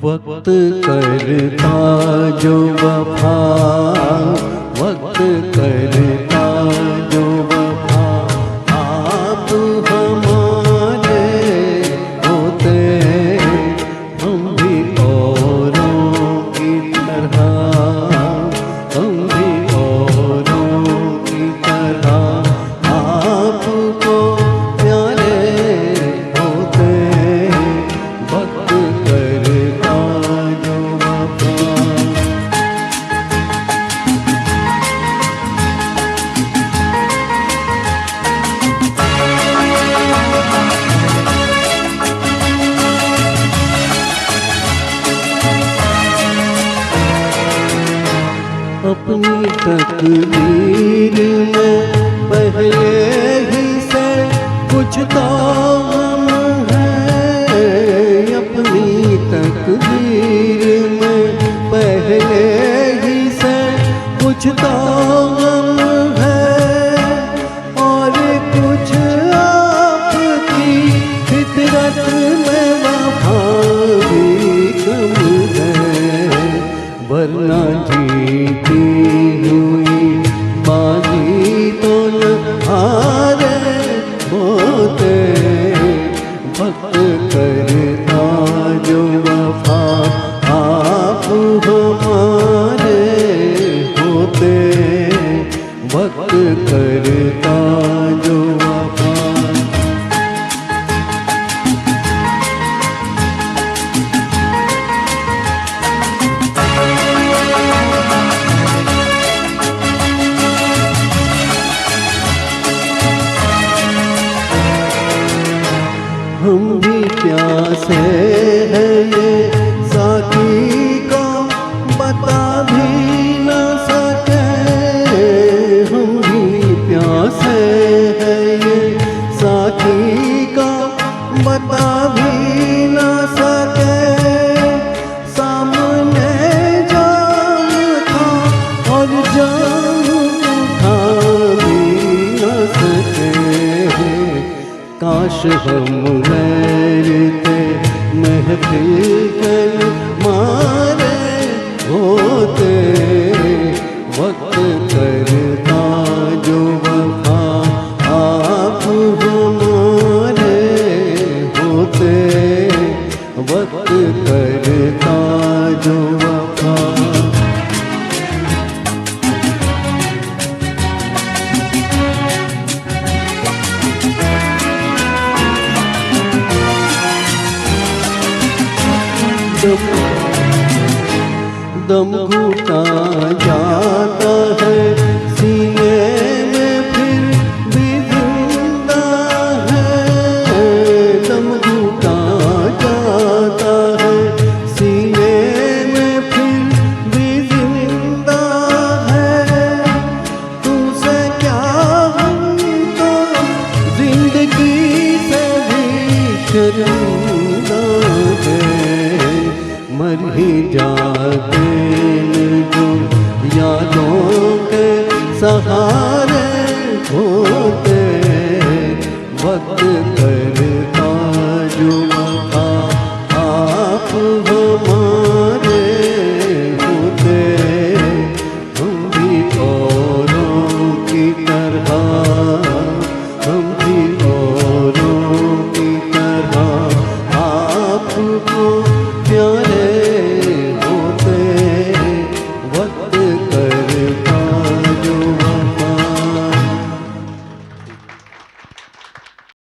वक्त करता जो वफा, वक्त करता जो वफा, आप हमारे होते हम भी औरों की तरह, हम भी औरों की तरह आपको प्यारे होते। वक्त करता जो वफा, अपनी तकदीर में पहले ही से कुछ तो हम हैं। अपनी तकदीर में पहले ही से कुछ तो हम हैं, और कुछ आपकी फितरत में वफा भी कम है। वरना जीती हुई बाजी तो न हारे होते। वक्त करता जो वफा, आप हमारे होते। वक्त करता जो वफा, हम भी प्यासे हैं ये साकी को बता भी न सके। हम भी प्यासे हैं ये साकी को बता भी न सके। सामने जाम था और जाम उठा भी न सके। काश हम गैर थे महफिल कर मारे होते। वक्त करता जो वफा, आप हमारे होते। वक्त करता जो वफा, दम घुटा जाता है सीने में फिर भी जिंदा है। दम घुटा जाता है सीने में फिर भी जिंदा है। तुमसे क्या हम तो जिंदगी से भी शर्मिंदा है। मर ही जाते जो यादों के सहारे होते। वक्त करता जो